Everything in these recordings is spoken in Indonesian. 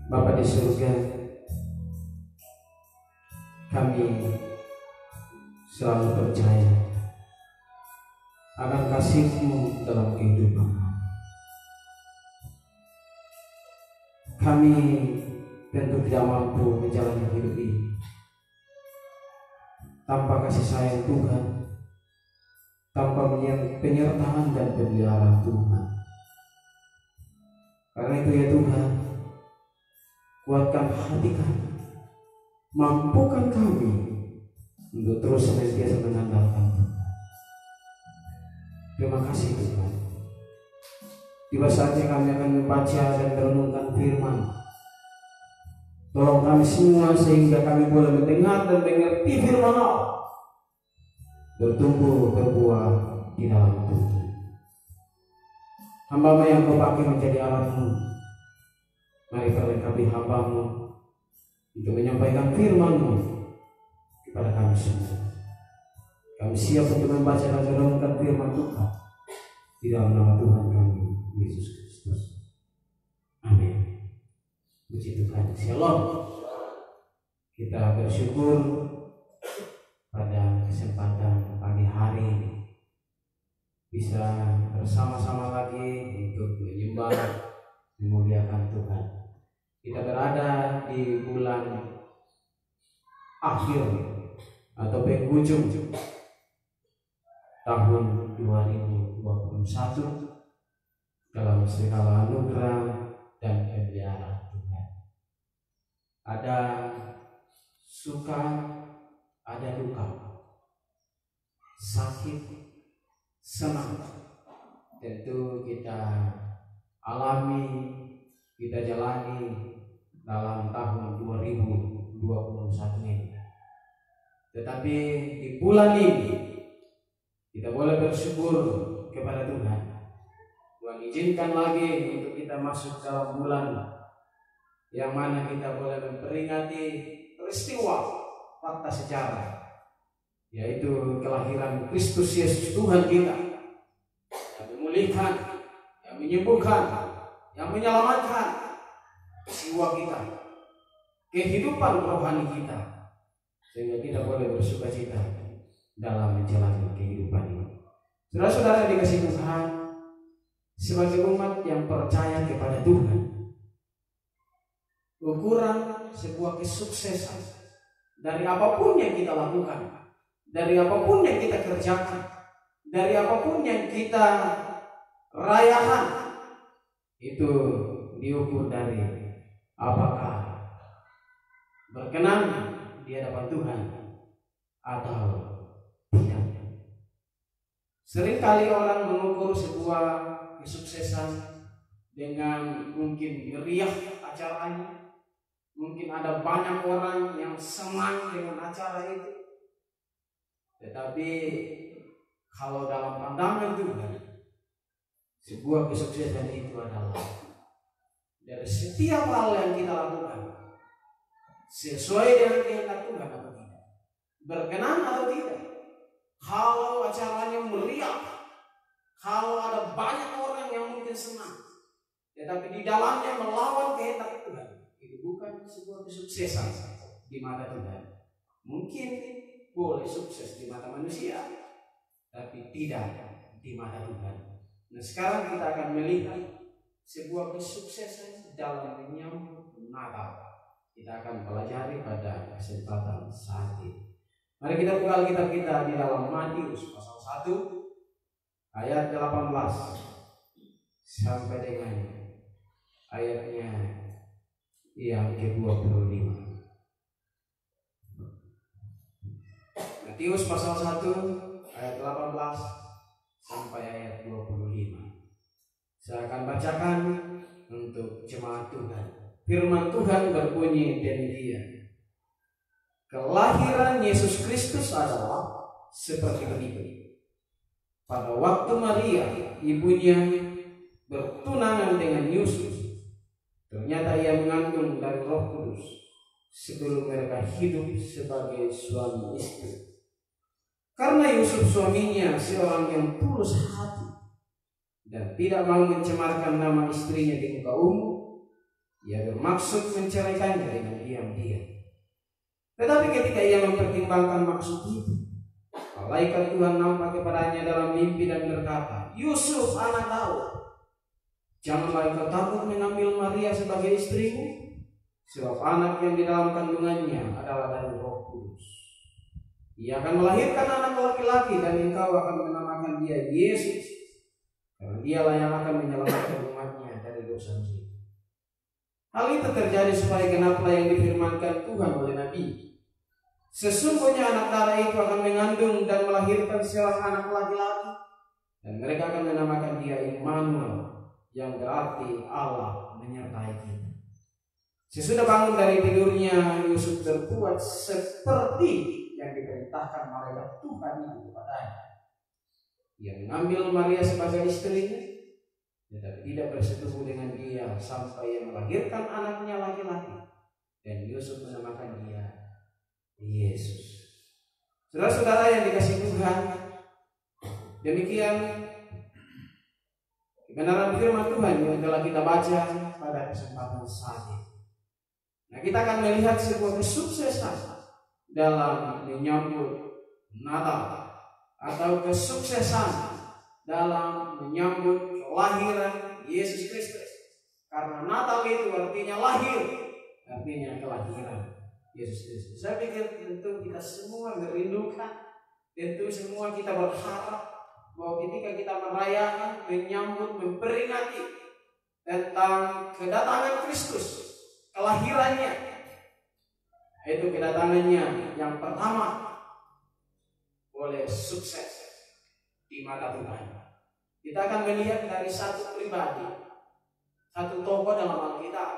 Bapa di surga, kami selalu percaya akan kasih-Mu dalam kehidupan kami. Kami tentu tidak mampu menjalani hidup ini tanpa kasih sayang Tuhan, tanpa penyertaan dan pemeliharaan Tuhan. Karena itu ya Tuhan, kuatkan hati kami, mampukan kami untuk terus senantiasa mengandalkan Tuhan. Terima kasih Tuhan. Tiba saatnya kami akan membaca dan merenungkan firman. Tolong kami semua sehingga kami boleh mendengar dan mengerti firman Allah, bertumbuh berbuah di dalam Tuhan. Hamba-Mu yang Kau pakai menjadi alat-Mu, mari perlengkapi hamba-Mu untuk menyampaikan firman-Mu kepada kami semua. Kami siap untuk membaca dan merenungkan firman Tuhan di dalam nama Tuhan kami, Yesus Kristus. Amin. Puji Tuhan. Shalom. Kita bersyukur pada kesempatan pagi hari ini bisa bersama-sama lagi untuk menyembah, memuliakan Tuhan. Kita berada di bulan akhir atau penghujung tahun 2021 dalam segala anugerah dan pemeliharaan Tuhan. Ada suka, ada duka, sakit, senang, tentu kita alami, kita jalani dalam tahun 2021 ini. Tetapi di bulan ini kita boleh bersyukur kepada Tuhan. Tuhan izinkan lagi untuk kita masuk dalam bulan yang mana kita boleh memperingati peristiwa fakta sejarah, yaitu kelahiran Kristus Yesus Tuhan kita, yang memulihkan, yang menyembuhkan, yang menyelamatkan jiwa kita, kehidupan rohani kita, sehingga kita boleh bersukacita dalam menjalani kehidupan ini. Saudara-saudara dikasihi Tuhan, sebagai umat yang percaya kepada Tuhan, ukuran sebuah kesuksesan dari apapun yang kita lakukan, dari apapun yang kita kerjakan, dari apapun yang kita rayakan, itu diukur dari apakah berkenan di hadapan Tuhan atau tidak. Seringkali orang mengukur sebuah kesuksesan dengan mungkin meriah acaranya, mungkin ada banyak orang yang senang dengan acara itu. Tetapi kalau dalam pandangan Tuhan, sebuah kesuksesan itu adalah dari setiap hal yang kita lakukan sesuai dengan kehendak Tuhan atau tidak, berkenan atau tidak. Kalau acaranya meriah, kalau ada banyak orang yang mungkin senang, tetapi di dalamnya melawan kehendak Tuhan, itu bukan sebuah kesuksesan di mata Tuhan. Mungkin boleh sukses di mata manusia, tapi tidak di mata Tuhan. Nah, sekarang kita akan melihat sebuah kesuksesan dalam menyambut Natal. Kita akan pelajari pada kesempatan saat ini. Mari kita buka Alkitab kita di dalam Matius pasal 1 ayat 18 sampai dengan ayatnya yang ke-25. Matius pasal 1 ayat 18 sampai ayat 25. Saya akan bacakan untuk jemaat Tuhan. Firman Tuhan berbunyi demikian. Kelahiran Yesus Kristus adalah seperti berikut. Pada waktu Maria, ibunya, bertunangan dengan Yusuf, ternyata ia mengandung dari Roh Kudus sebelum mereka hidup sebagai suami istri. Karena Yusuf suaminya seorang yang tulus hati dan tidak mau mencemarkan nama istrinya di muka umum, ia bermaksud menceraikannya dengan diam-diam. Tetapi ketika ia mempertimbangkan maksud itu, malaikat Tuhan nampak kepadanya dalam mimpi dan berkata, Yusuf anak Daud, janganlah engkau takut mengambil Maria sebagai istrimu, sebab anak yang di dalam kandungannya adalah dari Roh Kudus. Ia akan melahirkan anak laki-laki dan engkau akan menamakan dia Yesus, karena dialah yang akan menyelamatkan umatnya dari dosa mereka. Hal itu terjadi supaya genaplah yang difirmankan Tuhan oleh Nabi. Sesungguhnya anak darah itu akan mengandung dan melahirkan seorang anak laki-laki, dan mereka akan menamakan dia Immanuel, yang berarti Allah menyertai kita. Sesudah bangun dari tidurnya, Yusuf berbuat seperti yang diperintahkan malaikat Tuhan itu kepadanya. Ia mengambil Maria sebagai istrinya, tetapi tidak bersetubuh dengan dia sampai ia melahirkan anaknya laki-laki, dan Yusuf menamakan dia Yesus. Saudara-saudara yang dikasihi Tuhan, demikian kebenaran firman Tuhan yang telah kita baca pada kesempatan saat ini. Nah, kita akan melihat sebuah kesuksesan dalam menyambut Natal atau kesuksesan dalam menyambut kelahiran Yesus Kristus. Karena Natal itu artinya lahir, artinya kelahiran Yesus Kristus. Saya pikir tentu kita semua merindukan, tentu semua kita berharap bahwa ketika kita merayakan, menyambut, memperingati tentang kedatangan Kristus, kelahirannya, itu kedatangannya yang pertama boleh sukses di mata Tuhan. Kita akan melihat dari satu pribadi, satu tokoh dalam Alkitab,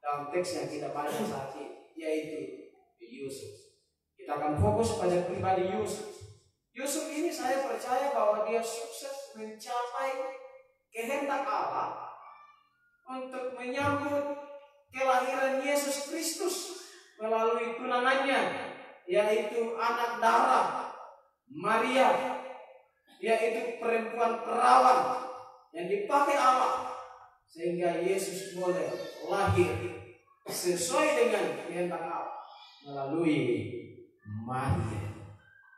dalam teks yang kita baca saat ini, yaitu Yusuf. Kita akan fokus pada pribadi Yusuf. Yusuf ini saya percaya bahwa dia sukses mencapai kehendak Allah untuk menyambut kelahiran Yesus Kristus melalui tunangannya, yaitu anak darah Maria, yaitu perempuan perawan yang dipakai Allah, sehingga Yesus boleh lahir sesuai dengan kehendak Allah melalui Maria.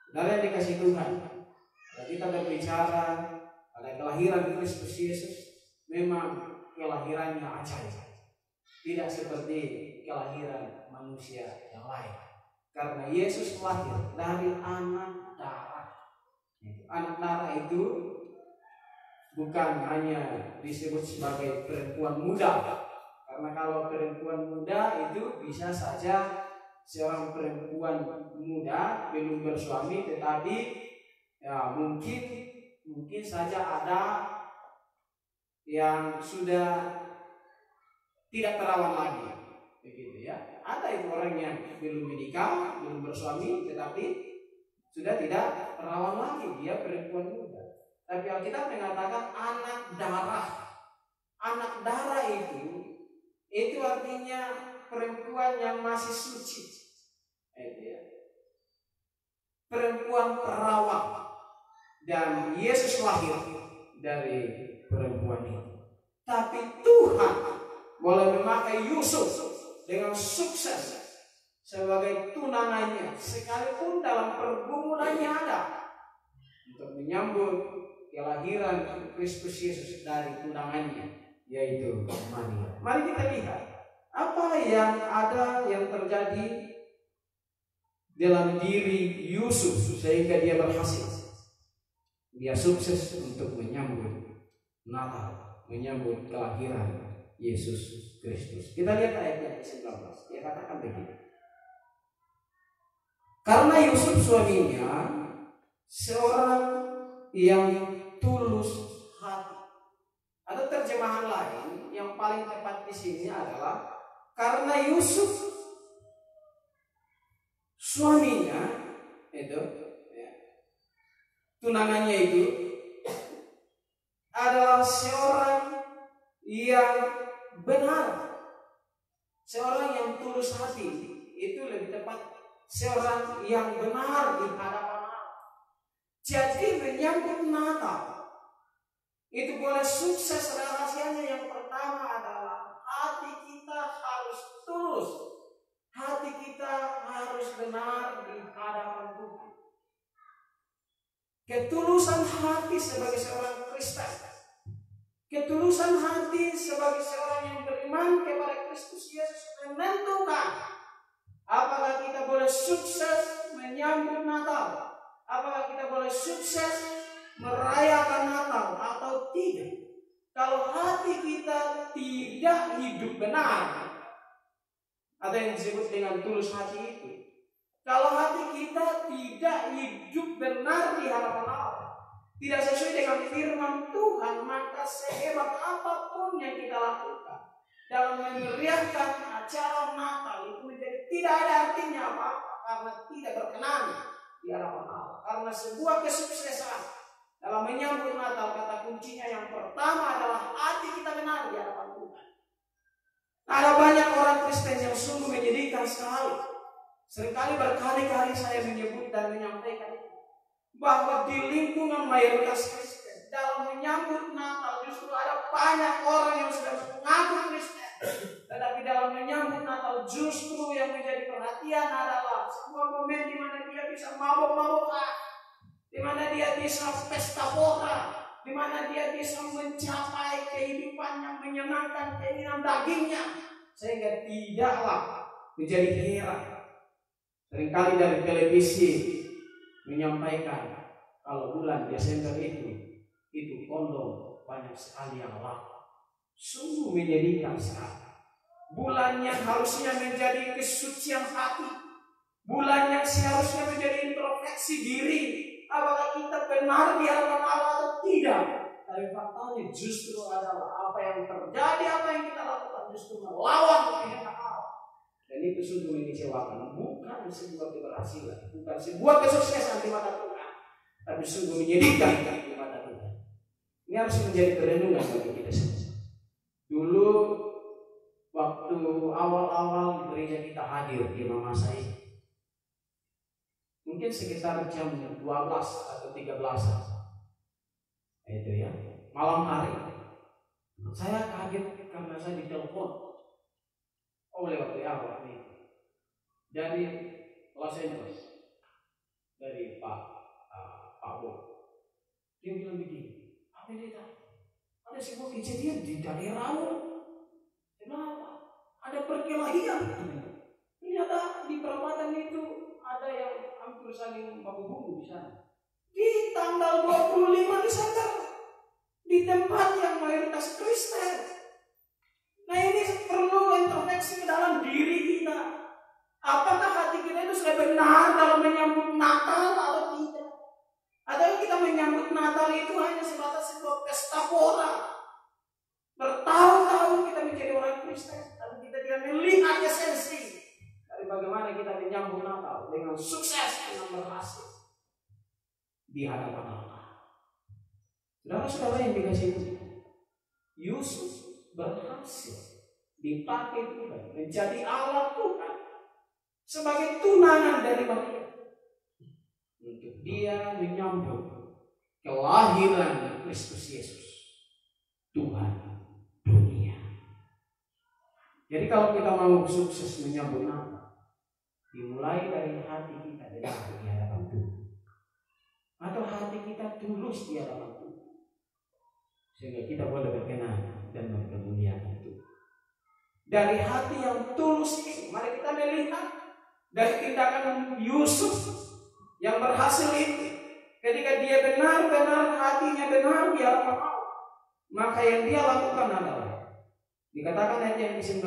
Saudara yang dikasihi Tuhan, kalau kita berbicara pada kelahiran Kristus Yesus, memang kelahirannya ajaib, tidak seperti kelahiran manusia yang lain. Karena Yesus lahir dari anak darah. Anak darah itu bukan hanya disebut sebagai perempuan muda, karena kalau perempuan muda itu bisa saja seorang perempuan muda belum bersuami, tetapi ya mungkin saja ada yang sudah tidak perawan lagi, begitu ya. Ada itu orang yang belum menikah, belum bersuami, tetapi sudah tidak perawan lagi, dia perempuan muda. Tapi Alkitab mengatakan anak darah. Anak darah itu artinya perempuan yang masih suci. Perempuan perawan. Dan Yesus lahir dari perempuan itu. Tapi Tuhan boleh memakai Yusuf dengan sukses sebagai tunangannya, sekalipun dalam pergumulannya ada, untuk menyambut kelahiran Kristus Yesus dari tunangannya, yaitu Maria. Mari kita lihat apa yang ada yang terjadi dalam diri Yusuf sehingga dia berhasil. Dia sukses untuk menyambut Natal, menyambut kelahiran Yesus Kristus. Kita lihat ayat 19. Dia katakan begini. Karena Yusuf suaminya seorang yang tulus hati. Atau terjemahan lain yang paling tepat di sini adalah karena Yusuf suaminya itu, tunangannya itu adalah seorang yang benar, seorang yang tulus hati. Itu lebih tepat, seorang yang benar di hadapan Allah. Jadi menyambut Natal itu boleh sukses. Rahasianya yang pertama adalah hati kita harus tulus, hati kita harus benar di hadapan Tuhan. Ketulusan hati sebagai seorang Kristen, ketulusan hati sebagai seorang yang beriman kepada Kristus Yesus menentukan apakah kita boleh sukses menyambut Natal, apakah kita boleh sukses merayakan Natal atau tidak. Kalau hati kita tidak hidup benar, atau yang disebut dengan tulus hati itu, kalau hati kita tidak hidup benar di hadapan Allah, tidak sesuai dengan firman Tuhan, maka sehebat apapun yang kita lakukan dalam memeriahkan acara Natal itu menjadi tidak ada artinya apa-apa, karena tidak berkenan di hadapan Allah. Karena sebuah kesuksesan dalam menyambut Natal, kata kuncinya yang pertama adalah hati kita benar di hadapan Tuhan. Ada banyak orang Kristen yang sungguh menyedihkan sekali. Seringkali berkali-kali saya menyebut dan menyampaikan bahwa di lingkungan mayoritas Kristen dalam menyambut Natal justru ada banyak orang yang sudah mengaku Kristen, tetapi dalam menyambut Natal justru yang menjadi perhatian adalah sebuah momen di mana dia bisa mabuk-mabukan, di mana dia bisa pesta pora, di mana dia bisa mencapai kehidupan yang menyenangkan keinginan dagingnya, sehingga tidaklah menjadi heran seringkali dari televisi menyampaikan kalau bulan Desember itu kondom banyak sekali yang laku. Sungguh menyedihkan sekali. Bulan yang harusnya menjadi kesucian hati, bulan yang seharusnya menjadi introspeksi diri, apakah kita benar di hadapan Allah atau tidak. Tapi faktanya justru adalah apa yang terjadi, apa yang kita lakukan justru melawan kehendak Allah. Dan itu sungguh mengecewakan. Bukan sebuah keberhasilan, bukan sebuah kesuksesan di mata Tuhan, tapi sungguh menyedihkan di mata Tuhan. Ini harus menjadi perenungan bagi kita semua. Dulu waktu awal-awal gereja kita hadir di Mama saya, mungkin sekitar jam 12 atau 13 itu ya, malam hari. Saya kaget karena saya ditelepon oleh WA ini dari Los Angeles, dari Pak Bob. Dia bilang begini, apa ini? Ada sebuah kejadian di daerahmu. Kenapa? Ada perkelahian. Ternyata di perempatan itu ada yang hampir saling baku-baku di sana. Di tanggal 25 Desember, di tempat yang mayoritas Kristen. Nah, ini perlu introspeksi ke dalam diri kita. Apakah hati kita itu sudah benar dalam menyambut Natal atau tidak? Atau kita menyambut Natal itu hanya sebatas sebuah pesta pora? Bertahun-tahun kita menjadi orang Kristen, tapi kita tidak melihat esensi dari bagaimana kita menyambut Natal dengan sukses, dengan berhasil di hadapan Allah. Saudara-saudara yang dikasihi Tuhan, Yusuf berhasil dipakai Tuhan menjadi alat Tuhan sebagai tunangan dari Maria untuk dia menyambut kelahiran Kristus Yesus, Tuhan dunia. Jadi kalau kita mau sukses menyambut Natal, dimulai dari hati kita di hadapan Tuhan, atau hati kita tulus di hadapan Tuhan, sehingga kita boleh berkenan dan mempermuliakan Tuhan. Dari hati yang tulus ini, mari kita melihat dari tindakan Yusuf yang berhasil itu. Ketika dia benar-benar hatinya benar di hadapan Allah, maka yang dia lakukan adalah dikatakan ayat yang ke-19,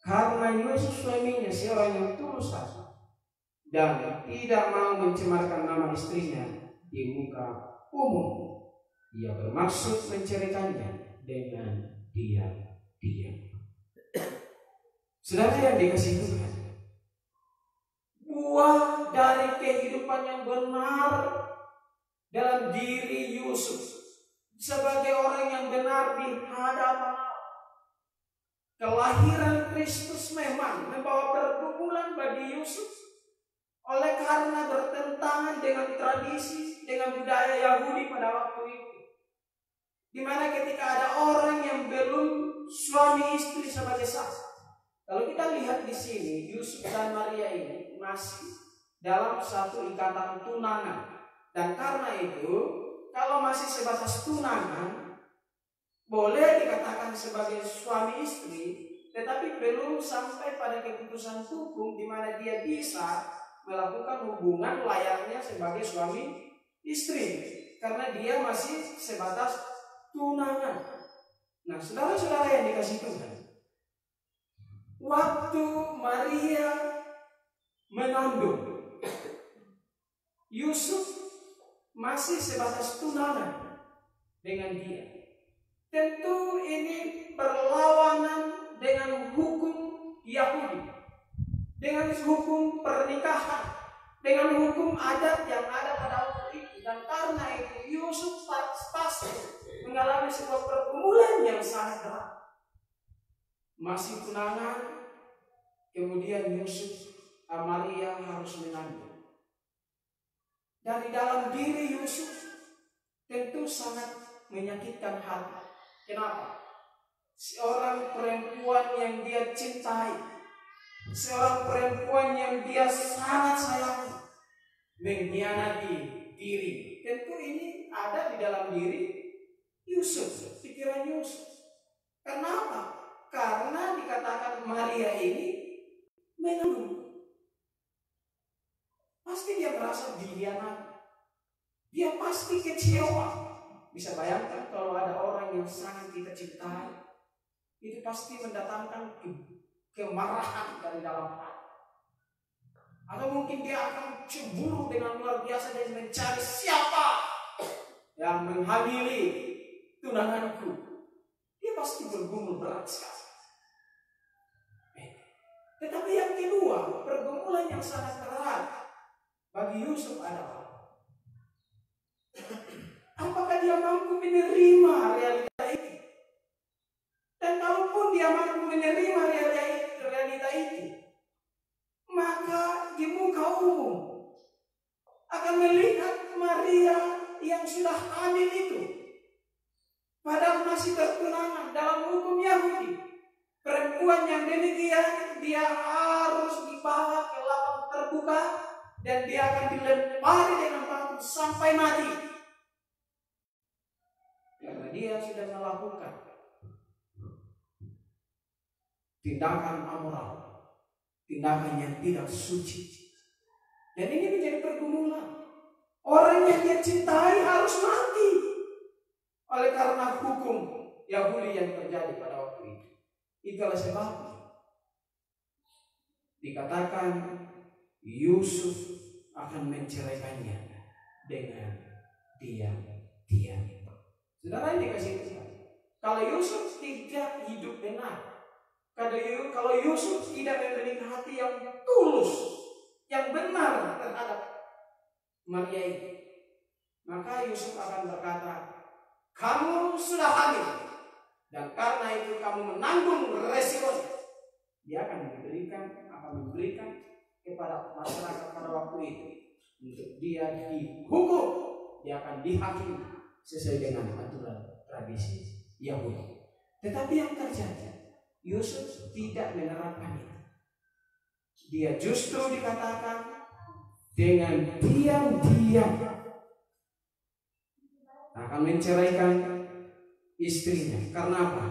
karena Yusuf suaminya seorang yang tulus hati dan tidak mau mencemarkan nama istrinya di muka umum, ia bermaksud menceraikannya dengan diam-diam. Saudara yang dikasihi Tuhan, buah dari kehidupan yang benar dalam diri Yusuf sebagai orang yang benar di hadapan Allah. Kelahiran Kristus memang membawa pergumulan bagi Yusuf oleh karena bertentangan dengan tradisi, dengan budaya Yahudi pada waktu itu. Di mana ketika ada orang yang belum suami istri sebagai saksi. Kalau kita lihat di sini, Yusuf dan Maria ini masih dalam satu ikatan tunangan. Dan karena itu, kalau masih sebatas tunangan, boleh dikatakan sebagai suami istri, tetapi belum sampai pada keputusan hukum di mana dia bisa melakukan hubungan layaknya sebagai suami istri, karena dia masih sebatas tunangan. Nah, saudara-saudara yang dikasihi Tuhan, waktu Maria mengandung, Yusuf masih sebatas tunangan dengan dia. Tentu ini berlawanan dengan hukum Yahudi, dengan hukum pernikahan, dengan hukum adat yang ada pada waktu itu. Dan karena itu Yusuf pasti mengalami sebuah pergumulan yang sangat berat. Masih tunangan, kemudian Yusuf Maria harus mengandung. Dari dalam diri Yusuf tentu sangat menyakitkan hati. Kenapa? Seorang perempuan yang dia cintai, seorang perempuan yang dia sangat sayangi, mengkhianati diri. Tentu ini ada di dalam diri Yusuf, pikiran Yusuf. Kenapa? Karena dikatakan Maria ini mengandung. Pasti dia merasa dikhianati. Dia pasti kecewa. Bisa bayangkan kalau ada orang yang sangat kita cintai, itu pasti mendatangkan kemarahan dari dalam hati. Atau mungkin dia akan cemburu dengan luar biasa dan mencari siapa yang menghamili tunanganku. Dia pasti bergumul berat sekali. Tetapi yang kedua, pergumulan yang sangat berat bagi Yusuf adalah apakah dia mampu menerima realita itu? Dan kalaupun dia mampu menerima realita itu, maka di muka umum akan melihat Maria yang sudah hamil itu, padahal masih bertunangan. Dalam hukum Yahudi, perempuan yang demikian dia harus dibawa ke lapang terbuka dan dia akan dilempari dengan batu sampai mati, karena dia sudah melakukan tindakan amoral, tindakan yang tidak suci. Dan ini menjadi pergumulan. Orang yang dia cintai harus mati oleh karena hukum Yahudi yang terjadi pada waktu itu. Itulah sebabnya dikatakan Yusuf akan menceraikannya dengan diam-diam. Saudara yang dikasihi Tuhan, kalau Yusuf tidak hidup benar, kalau Yusuf tidak memiliki hati yang tulus, yang benar terhadap Maria itu, maka Yusuf akan berkata, kamu sudah hamil, dan karena itu kamu menanggung resikonya. Dia akan memberikan kepada masyarakat pada waktu itu untuk dia dihukum, dia akan dihakimi sesuai dengan aturan tradisi Yahudi. Tetapi yang terjadi, Yusuf tidak menerapkan itu. Dia justru dikatakan dengan diam-diam akan menceraikan istrinya. Karena apa?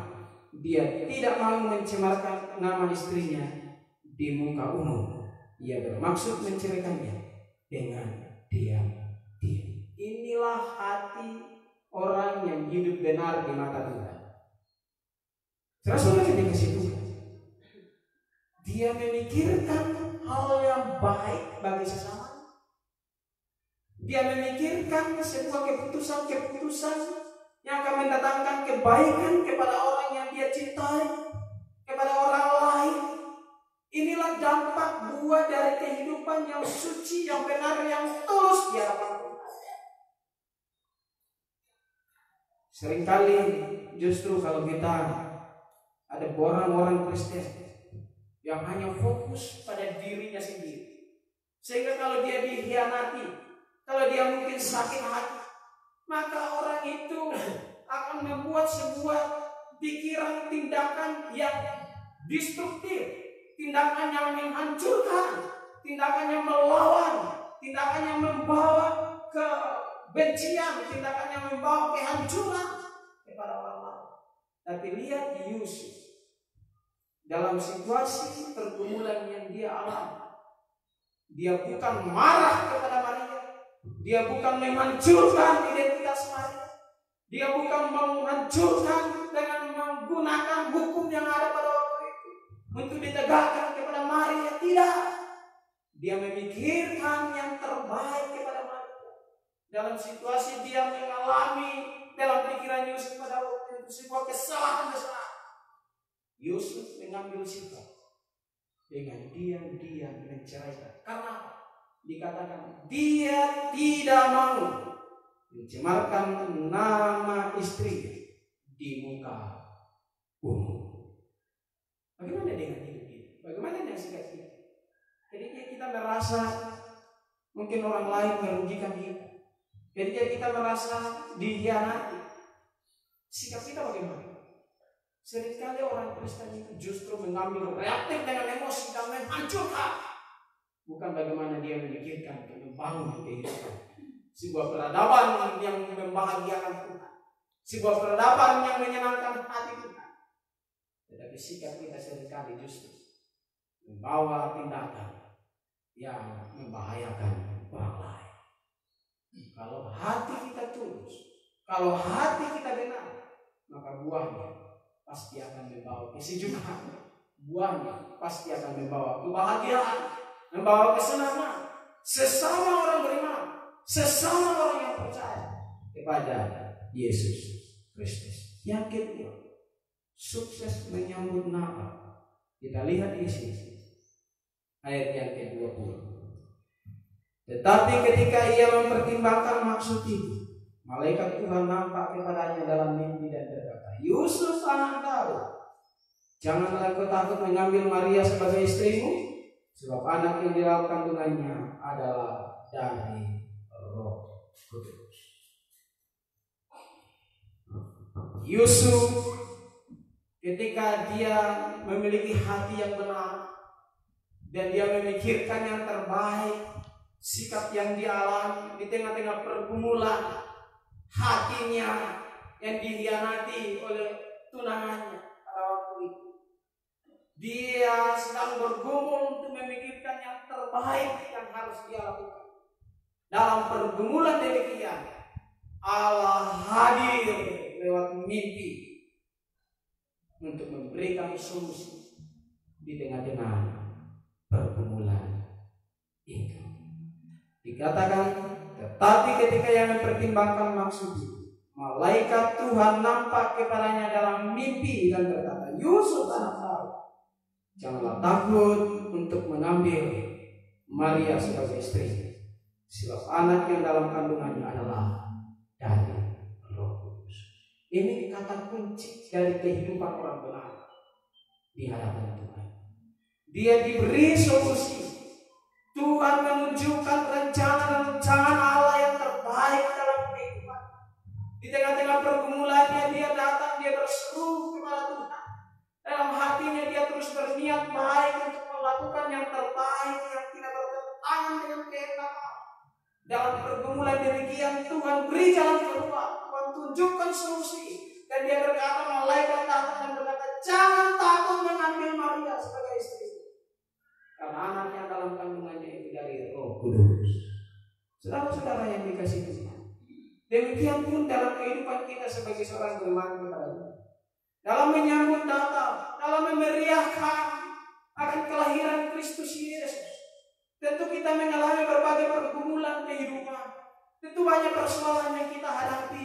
Dia tidak mau mencemarkan nama istrinya di muka umum. ia bermaksud menceraikannya dengan diam-diam. Inilah hati orang yang hidup benar di mata Tuhan. Saudara dikasih Tuhan, dia memikirkan hal yang baik bagi sesama. Dia memikirkan sebuah keputusan-keputusan yang akan mendatangkan kebaikan kepada orang yang dia cintai, kepada orang lain. Inilah dampak buah dari kehidupan yang suci, yang benar, yang tulus di hadapan Tuhan. Seringkali justru kalau kita ada orang-orang Kristen yang hanya fokus pada dirinya sendiri, sehingga kalau dia dikhianati, kalau dia mungkin sakit hati, maka orang itu akan membuat sebuah pikiran, tindakan yang destruktif, tindakan yang menghancurkan, tindakan yang melawan, tindakan yang membawa kebencian, tindakan yang membawa kehancuran kepada orang lain. Tapi lihat Yusuf, dalam situasi pergumulan yang dia alami, dia bukan marah kepada Maria, dia bukan menghancurkan identitas Maria, dia bukan menghancurkan dengan menggunakan hukum yang ada pada waktu itu untuk ditegakkan kepada Maria. Tidak, dia memikirkan yang terbaik kepada Maria. Dalam situasi dia mengalami dalam pikiran Yusuf pada waktu itu sebuah kesalahan besar, Yusuf mengambil sikap dengan diam-diam menceraikan. Karena dikatakan dia tidak mau mencemarkan nama istri di muka umum. Bagaimana dengan hidup kita? Bagaimana dengan sikap kita? Ketika kita merasa mungkin orang lain merugikan kita, ketika kita merasa dikhianati, sikap kita bagaimana? Seringkali orang Kristen itu justru mengambil reaktif dengan emosi dan menghancurkan. Bukan bagaimana dia memikirkan membangun kehidupan, sebuah peradaban yang membahagiakan Tuhan, sebuah peradaban yang menyenangkan hati Tuhan. Tetapi sikap kita seringkali justru membawa tindakan yang membahayakan orang lain. Kalau hati kita tulus, kalau hati kita benar, maka buahnya pasti akan membawa kesejukan, buahnya pasti akan membawa kebahagiaan, membawa kesenangan sesama orang beriman, sesama orang yang percaya kepada Yesus Kristus. Yang kedua, sukses menyambut Natal. Kita lihat di sini ayat yang ke-20. Tetapi ketika ia mempertimbangkan maksud itu, malaikat Tuhan nampak kepadanya dalam mimpi dan berkata, Yusuf anak Daud, janganlah kau takut mengambil Maria sebagai istrimu, sebab anak yang di dalam kandungannya adalah dari Roh Kudus. Yusuf ketika dia memiliki hati yang benar dan dia memikirkan yang terbaik, sikap yang dialami di tengah-tengah pergumulan hatinya yang dikhianati oleh tunangannya pada waktu itu, dia sedang bergumul untuk memikirkan yang terbaik yang harus dia lakukan. Dalam pergumulan demikian, Allah hadir lewat mimpi untuk memberikan solusi di tengah-tengah pergumulan itu. Dikatakan, tetapi ketika yang mempertimbangkan maksud itu, malaikat Tuhan nampak kepadanya dalam mimpi dan berkata, Yusuf anak Daud, janganlah takut untuk mengambil Maria sebagai istri, sebab anak yang dalam kandungannya adalah dari Roh Kudus. Ini kata kunci dari kehidupan orang benar di hadapan Tuhan. Dia diberi solusi. Tuhan menunjukkan rencana Allah yang terbaik dalam kehidupan. Di tengah-tengah pergumulannya dia datang, dia berseru kepada Tuhan. Dalam hatinya dia terus berniat baik untuk melakukan yang terbaik yang tidak bertentangan dengan kehendak Allah. Dalam pergumulan demikian Tuhan beri jalan keluar, Tuhan tunjukkan solusi, dan dia berkata, malaikat datang dan berkata, jangan takut mengambil Maria sebagai istri, karena anak yang dalam kandungan Kudus. Saudara-saudara yang dikasihi Tuhan, demikian pun dalam kehidupan kita sebagai seorang beriman kepada Tuhan, dalam menyambut Natal, dalam memeriahkan akan kelahiran Kristus Yesus, tentu kita mengalami berbagai pergumulan kehidupan. Tentu banyak persoalan yang kita hadapi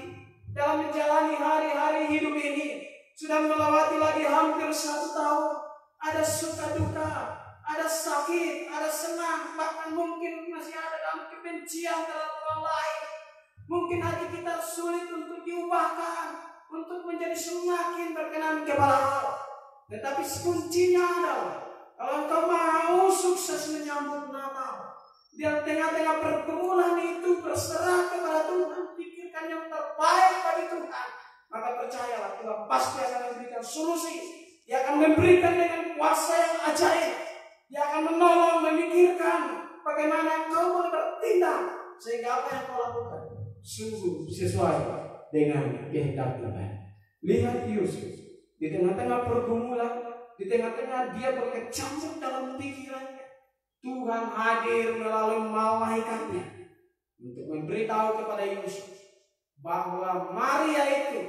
dalam menjalani hari-hari hidup ini. Sudah melewati lagi hampir 1 tahun. Ada suka duka, ada sakit, ada senang, bahkan mungkin masih ada dalam kebencian terhadap orang lain. Mungkin hati kita sulit untuk diubahkan, untuk menjadi semakin berkenan kepada Allah. Tetapi kuncinya adalah, kalau engkau mau sukses menyambut Natal, di tengah-tengah pergumulan itu berserah kepada Tuhan, pikirkan yang terbaik bagi Tuhan, maka percayalah Tuhan pasti akan memberikan solusi. Dia akan memberikan dengan kuasa yang ajaib. Dia akan menolong, memikirkan bagaimana engkau boleh bertindak sehingga apa yang kau lakukan sungguh sesuai dengan kehendak Tuhan. Lihat Yusuf di tengah-tengah pergumulan, di tengah-tengah dia berkecamuk dalam pikirannya, Tuhan hadir melalui malaikatnya untuk memberitahu kepada Yusuf bahwa Maria itu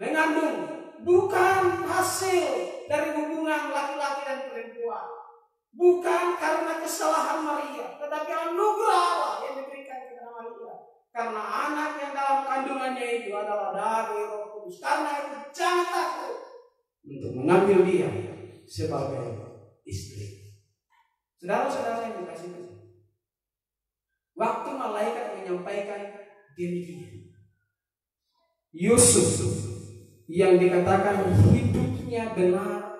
mengandung bukan hasil dari hubungan laki-laki dan perempuan, bukan karena kesalahan Maria, tetapi anugerah Allah yang diberikan kepada Maria. Karena anak yang dalam kandungannya itu adalah dari Roh Kudus. Karena itu jangan takut untuk mengambil dia sebagai istri. Saudara-saudara yang dikasihi Tuhan, waktu malaikat menyampaikan demikian, Yusuf yang dikatakan hidupnya benar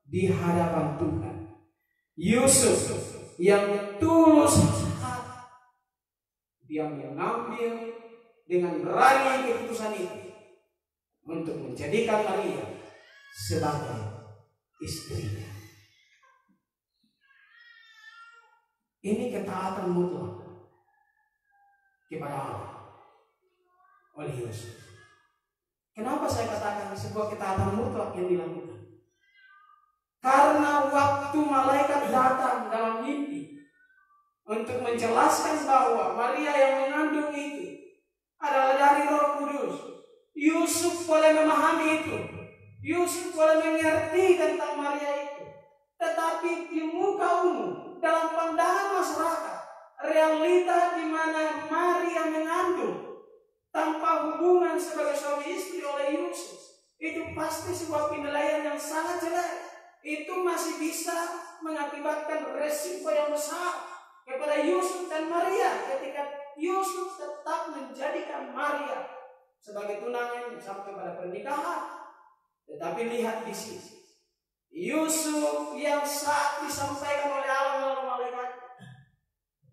di hadapan Tuhan, Yusuf yang tulus hati, dia mengambil dengan berani keputusan itu untuk menjadikan Maria sebagai istrinya. Ini ketaatan mutlak kepada Allah oleh Yusuf. Kenapa saya katakan sebuah ketaatan mutlak yang dilakukan? Karena waktu malaikat datang dalam mimpi untuk menjelaskan bahwa Maria yang mengandung itu adalah dari Roh Kudus, Yusuf boleh memahami itu. Yusuf boleh mengerti tentang Maria itu. Tetapi di muka umum, dalam pandangan masyarakat, realita di mana Maria mengandung tanpa hubungan sebagai suami istri oleh Yusuf, itu pasti sebuah penilaian yang sangat jelek. Itu masih bisa mengakibatkan resiko yang besar kepada Yusuf dan Maria ketika Yusuf tetap menjadikan Maria sebagai tunangan sampai pada pernikahan. Tetapi lihat di sini, Yusuf yang saat disampaikan oleh Allah melalui malaikat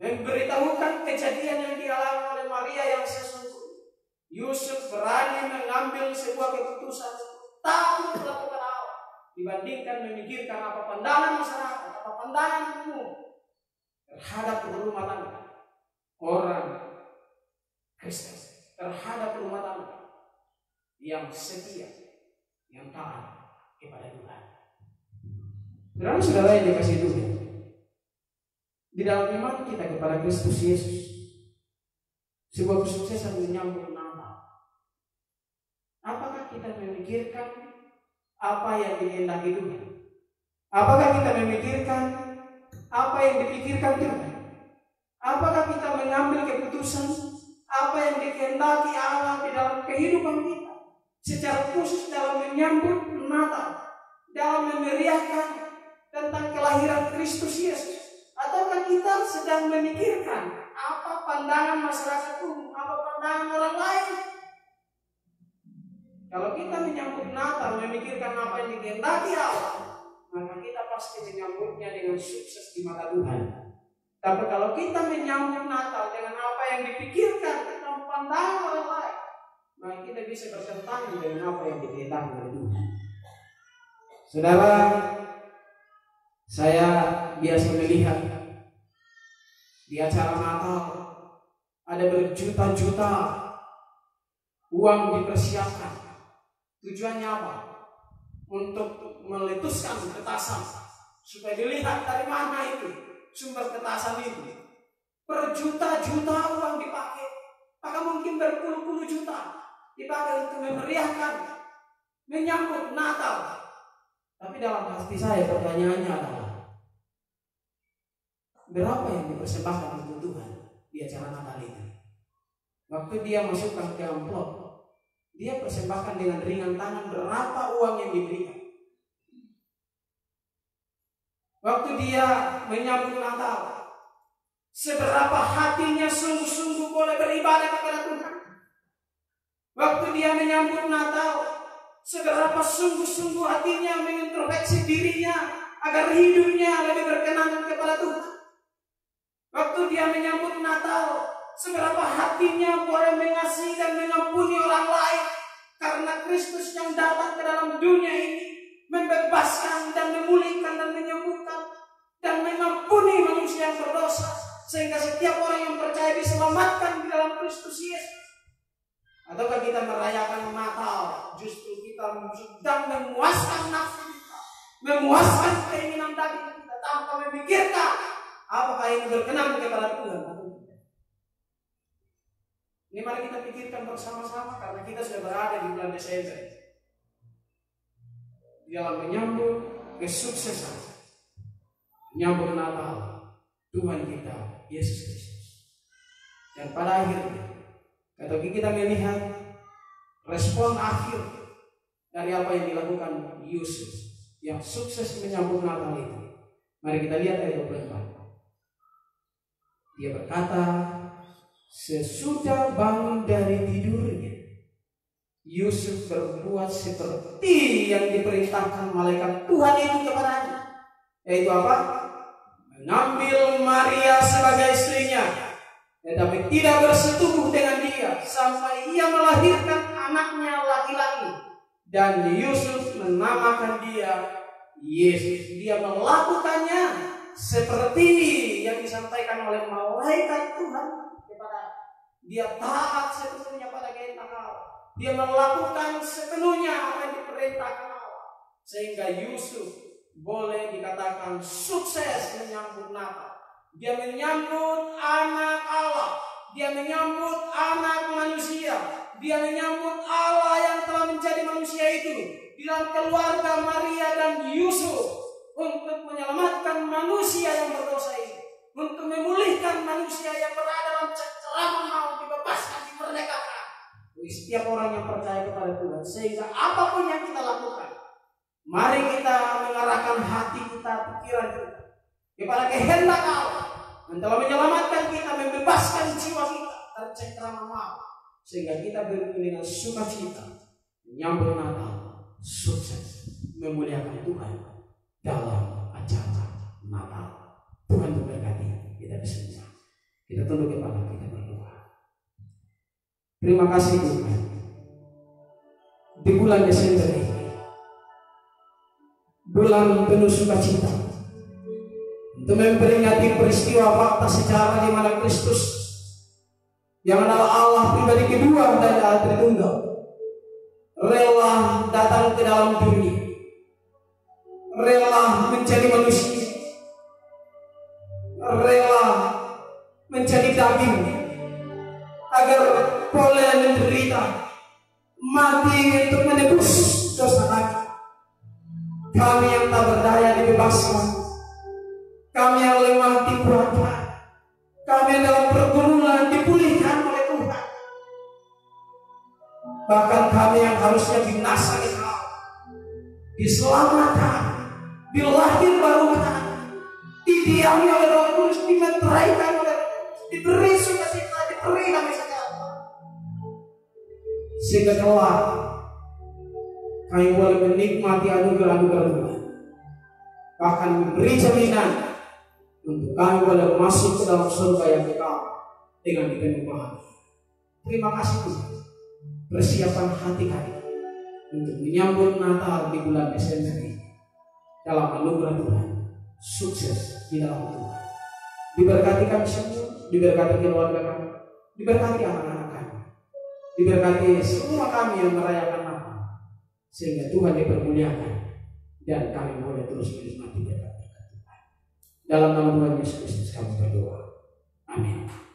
memberitahukan kejadian yang dialami oleh Maria yang sesungguhnya, Yusuf berani mengambil sebuah keputusan takut melakukan Allah dibandingkan memikirkan apa pandangan masyarakat, apa pandangan umum terhadap rumah tangga orang Kristen, terhadap rumah tangga yang setia, yang taat kepada Tuhan. Saudara-saudara yang dikasihi Tuhan, di dalam iman kita kepada Kristus Yesus, sebuah kesuksesan menyambut Natal, apakah kita memikirkan apa yang dikehendaki Tuhan? Apakah kita memikirkan apa yang dipikirkan Tuhan? Apakah kita mengambil keputusan apa yang dikehendaki Allah di dalam kehidupan kita, secara khusus dalam menyambut Natal, dalam memeriahkan tentang kelahiran Kristus Yesus? Ataukah kita sedang memikirkan apa pandangan masyarakat umum, apa pandangan orang lain? Kalau kita menyambut Natal memikirkan apa yang dikehendaki Allah, maka kita pasti menyambutnya dengan sukses di mata Tuhan. Tapi kalau kita menyambut Natal dengan apa yang dipikirkan tentang pandangan orang lain, maka kita bisa bertentangan dengan apa yang dikehendaki oleh Tuhan. Saudara, saya biasa melihat di acara Natal ada berjuta-juta uang dipersiapkan. Tujuannya apa? Untuk meletuskan petasan supaya dilihat dari mana itu sumber petasan itu. berjuta-juta uang dipakai, maka mungkin berpuluh-puluh juta dipakai untuk memeriahkan, menyambut Natal. Tapi dalam hati saya pertanyaannya adalah, berapa yang dipersembahkan untuk Tuhan di acara Natal itu? Waktu dia masukkan ke amplop, dia persembahkan dengan ringan tangan berapa uang yang diberikan. Waktu dia menyambut Natal, seberapa hatinya sungguh-sungguh boleh beribadah kepada Tuhan. Waktu dia menyambut Natal, seberapa sungguh-sungguh hatinya mengintrospeksi dirinya agar hidupnya lebih berkenan kepada Tuhan. Waktu dia menyambut Natal, seberapa hatinya boleh mengasihi dan mengampuni orang lain, karena Kristus yang datang ke dalam dunia ini membebaskan dan memulihkan dan menyembuhkan dan mengampuni manusia yang berdosa, sehingga setiap orang yang percaya diselamatkan di dalam Kristus Yesus. Ataukah kita merayakan Natal justru kita sedang memuaskan nafsu kita, memuaskan keinginan daging kita tanpa memikirkan apakah ini berkenan kepada Tuhan atau tidak? Ini mari kita pikirkan bersama-sama, karena kita sudah berada di bulan Desember dalam menyambut kesuksesan, menyambut Natal Tuhan kita Yesus Kristus. Dan pada akhirnya, ketika kita melihat respon akhir dari apa yang dilakukan Yesus yang sukses menyambut Natal itu, mari kita lihat ayat 24. Dia berkata, sesudah bangun dari tidurnya, Yusuf berbuat seperti yang diperintahkan malaikat Tuhan itu kepadanya. Yaitu apa? Mengambil Maria sebagai istrinya, tetapi tidak bersetubuh dengan dia sampai ia melahirkan anaknya laki-laki. Dan Yusuf menamakan dia Yesus. Dia melakukannya seperti yang disampaikan oleh malaikat Tuhan kepada dia. Taat sepenuhnya pada kehendak Allah. Dia melakukan sepenuhnya apa yang diperintahkan Allah, sehingga Yusuf boleh dikatakan sukses menyambut Natal. Dia menyambut anak Allah, dia menyambut anak manusia, dia menyambut Allah yang telah menjadi manusia itu di dalam keluarga Maria dan Yusuf untuk menyelamatkan manusia yang berdosa ini, untuk memulihkan manusia yang berada dalam cengkeraman maut, dibebaskan, dimerdekakan. Setiap orang yang percaya kepada Tuhan, sehingga apapun yang kita lakukan, mari kita mengarahkan hati kita, pikiran kita kepada kehendak Allah yang telah menyelamatkan kita, membebaskan jiwa kita dari cengkeraman maut, sehingga kita berikan dengan sukacita menyambut Natal, sukses memuliakan Tuhan dalam acara Natal. Tuhan memberkati kita semua. Kita tunduk kepala kita berdoa. Terima kasih Tuhan, di bulan Desember ini, bulan penuh sukacita, untuk memperingati peristiwa fakta sejarah di mana Kristus yang adalah Allah pribadi kedua dan Allah Tritunggal rela datang ke dalam dunia, rela menjadi manusia, rela menjadi daging agar boleh menderita, mati untuk menebus dosa kami. Kami yang tak berdaya dibebaskan, kami yang lemah dikuatkan, kami yang dalam pergumulan dipulihkan oleh Tuhan. Bahkan kami yang harusnya binasa diselamatkan, dilahir barukan, didiami oleh Roh Kudus, dimeteraikan oleh, diberi sukacita, diberi kami sejahtera, sehingga kelak kami boleh menikmati anugerah-anugerah Tuhan, bahkan memberi jaminan untuk kami boleh masuk ke dalam surga yang kekal dengan dipenuhi bahagia. Terima kasih Tuhan. Persiapan hati kami untuk menyambut Natal di bulan Desember ini dalam anugerah Tuhan, sukses di dalam Tuhan. Diberkati kami semua, diberkati keluarga kami, diberkati anak-anak kami, diberkati semua kami yang merayakan Natal, sehingga Tuhan dipermuliakan dan kami boleh terus menikmati berkat Tuhan. Dalam nama Tuhan Yesus Kristus kami berdoa. Amin.